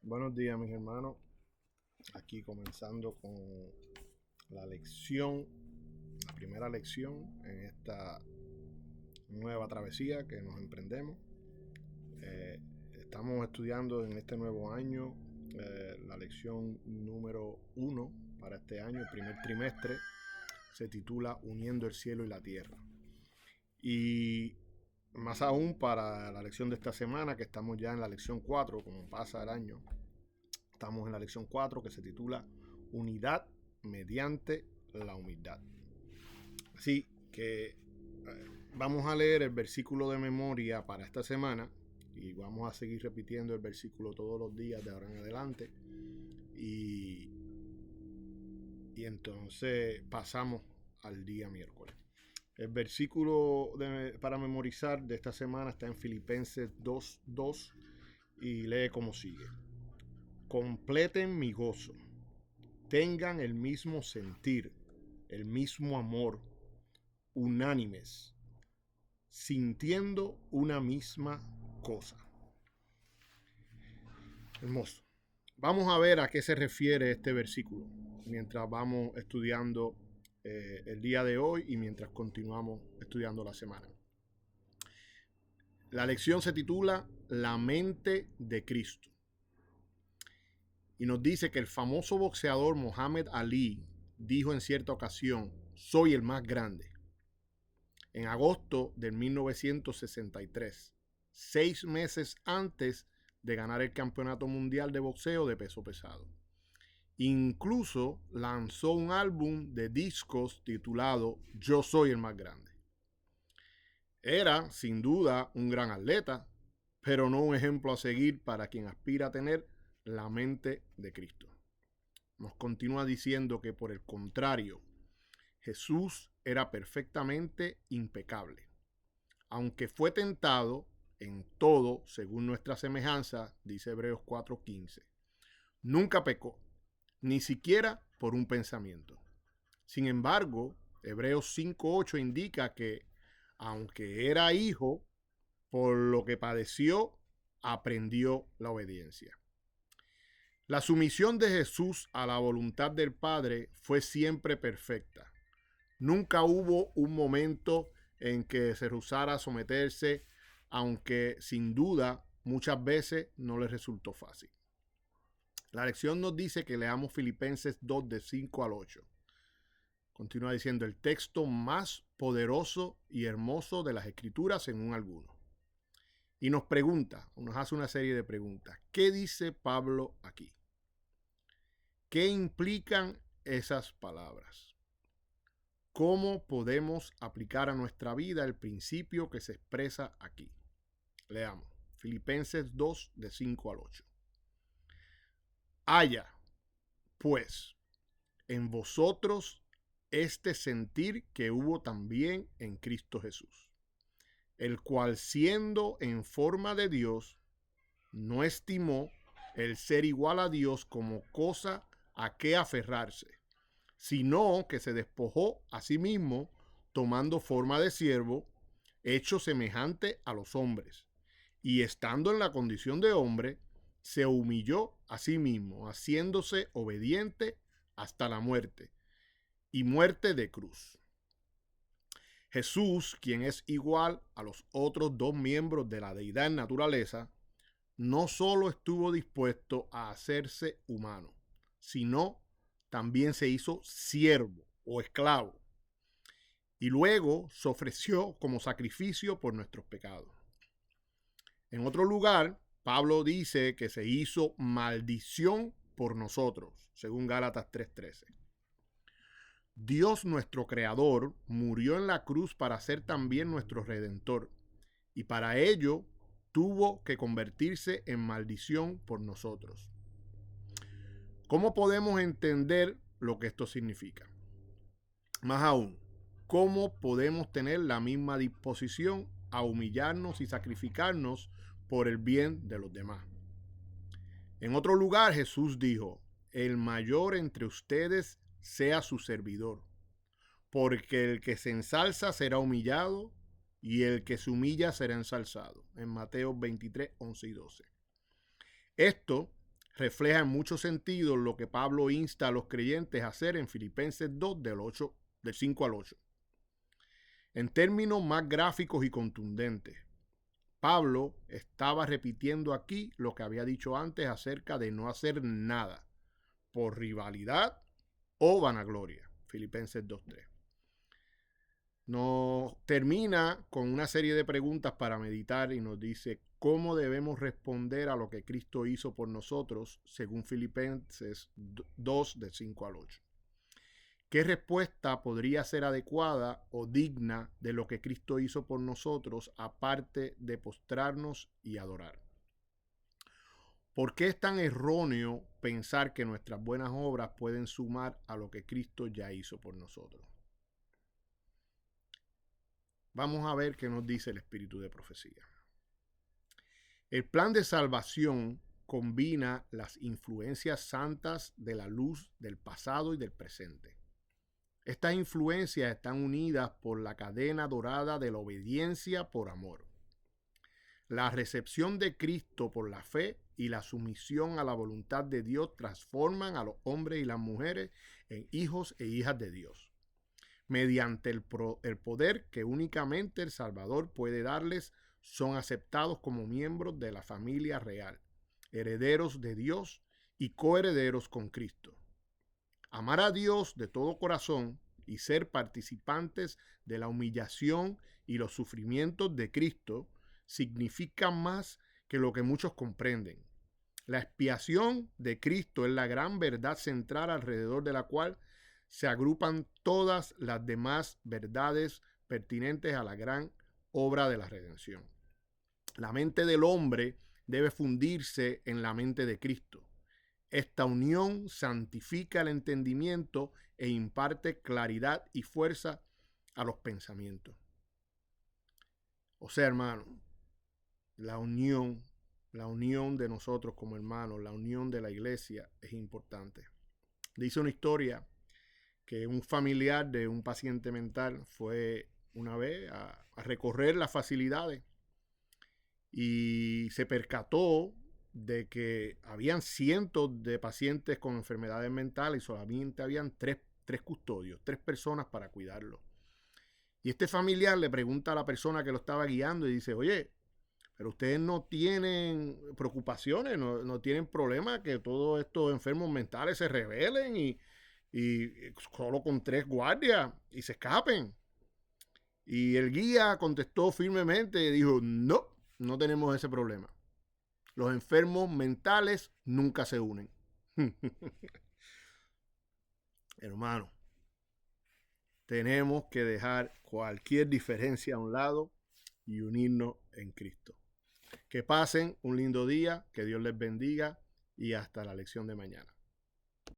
Buenos días, mis hermanos. Aquí comenzando con la lección, la primera lección en esta nueva travesía que nos emprendemos. Estamos estudiando en este nuevo año la lección número 1 para este año, el primer trimestre. Se titula Uniendo el cielo y la tierra. Y más aún para la lección de esta semana, que estamos ya en la lección 4, como pasa el año. Estamos en la lección 4 que se titula Unidad mediante la humildad. Así que vamos a leer el versículo de memoria para esta semana y vamos a seguir repitiendo el versículo todos los días de ahora en adelante. Y entonces pasamos al día miércoles. El versículo para memorizar de esta semana está en Filipenses 2:2 y lee como sigue. Completen mi gozo, tengan el mismo sentir, el mismo amor, unánimes, sintiendo una misma cosa. Hermoso. Vamos a ver a qué se refiere este versículo mientras vamos estudiando el día de hoy y mientras continuamos estudiando la semana. La lección se titula La mente de Cristo. Y nos dice que el famoso boxeador Muhammad Ali dijo en cierta ocasión, soy el más grande. En agosto de 1963, 6 meses antes de ganar el campeonato mundial de boxeo de peso pesado. Incluso lanzó un álbum de discos titulado Yo soy el más grande. Era, sin duda, un gran atleta, pero no un ejemplo a seguir para quien aspira a tener la mente de Cristo. Nos continúa diciendo que por el contrario, Jesús era perfectamente impecable. Aunque fue tentado en todo según nuestra semejanza, dice Hebreos 4:15, nunca pecó, ni siquiera por un pensamiento. Sin embargo, Hebreos 5:8 indica que, aunque era hijo, por lo que padeció, aprendió la obediencia. La sumisión de Jesús a la voluntad del Padre fue siempre perfecta. Nunca hubo un momento en que se rehusara a someterse, aunque sin duda muchas veces no le resultó fácil. La lección nos dice que leamos Filipenses 2 de 5 al 8. Continúa diciendo el texto más poderoso y hermoso de las Escrituras según algunos. Y nos pregunta, o nos hace una serie de preguntas. ¿Qué dice Pablo aquí? ¿Qué implican esas palabras? ¿Cómo podemos aplicar a nuestra vida el principio que se expresa aquí? Leamos. Filipenses 2 de 5 al 8. Haya, pues, en vosotros este sentir que hubo también en Cristo Jesús, el cual siendo en forma de Dios, no estimó el ser igual a Dios como cosa a que aferrarse, sino que se despojó a sí mismo, tomando forma de siervo, hecho semejante a los hombres, y estando en la condición de hombre, se humilló a sí mismo, haciéndose obediente hasta la muerte, y muerte de cruz. Jesús, quien es igual a los otros dos miembros de la deidad en naturaleza, no solo estuvo dispuesto a hacerse humano, sino también se hizo siervo o esclavo, y luego se ofreció como sacrificio por nuestros pecados. En otro lugar, Pablo dice que se hizo maldición por nosotros, según Gálatas 3:13. Dios nuestro Creador murió en la cruz para ser también nuestro Redentor, y para ello tuvo que convertirse en maldición por nosotros. ¿Cómo podemos entender lo que esto significa? Más aún, ¿cómo podemos tener la misma disposición a humillarnos y sacrificarnos por el bien de los demás? En otro lugar, Jesús dijo, el mayor entre ustedes sea su servidor, porque el que se ensalza será humillado y el que se humilla será ensalzado. En Mateo 23:11 y 12. Esto refleja en muchos sentidos lo que Pablo insta a los creyentes a hacer en Filipenses 2, del 5 al 8. En términos más gráficos y contundentes, Pablo estaba repitiendo aquí lo que había dicho antes acerca de no hacer nada por rivalidad o vanagloria. Filipenses 2:3. Nos termina con una serie de preguntas para meditar y nos dice cómo debemos responder a lo que Cristo hizo por nosotros según Filipenses 2 de 5 al 8. ¿Qué respuesta podría ser adecuada o digna de lo que Cristo hizo por nosotros aparte de postrarnos y adorar? ¿Por qué es tan erróneo pensar que nuestras buenas obras pueden sumar a lo que Cristo ya hizo por nosotros? Vamos a ver qué nos dice el espíritu de profecía. El plan de salvación combina las influencias santas de la luz del pasado y del presente. Estas influencias están unidas por la cadena dorada de la obediencia por amor. La recepción de Cristo por la fe y la sumisión a la voluntad de Dios transforman a los hombres y las mujeres en hijos e hijas de Dios, mediante el poder que únicamente el Salvador puede darles. Son aceptados como miembros de la familia real, herederos de Dios y coherederos con Cristo. Amar a Dios de todo corazón y ser participantes de la humillación y los sufrimientos de Cristo significa más que lo que muchos comprenden. La expiación de Cristo es la gran verdad central alrededor de la cual se agrupan todas las demás verdades pertinentes a la gran obra de la redención. La mente del hombre debe fundirse en la mente de Cristo. Esta unión santifica el entendimiento e imparte claridad y fuerza a los pensamientos. O sea, hermano, la unión de nosotros como hermanos, la unión de la iglesia es importante. Dice una historia que un familiar de un paciente mental fue una vez a recorrer las facilidades y se percató de que habían cientos de pacientes con enfermedades mentales y solamente habían tres custodios, 3 personas para cuidarlo. Y este familiar le pregunta a la persona que lo estaba guiando y dice, oye, pero ustedes no tienen preocupaciones, no tienen problemas que todos estos enfermos mentales se rebelen y solo con 3 guardias y se escapen. Y el guía contestó firmemente y dijo, no tenemos ese problema. Los enfermos mentales nunca se unen. Hermano, tenemos que dejar cualquier diferencia a un lado y unirnos en Cristo. Que pasen un lindo día, que Dios les bendiga y hasta la lección de mañana.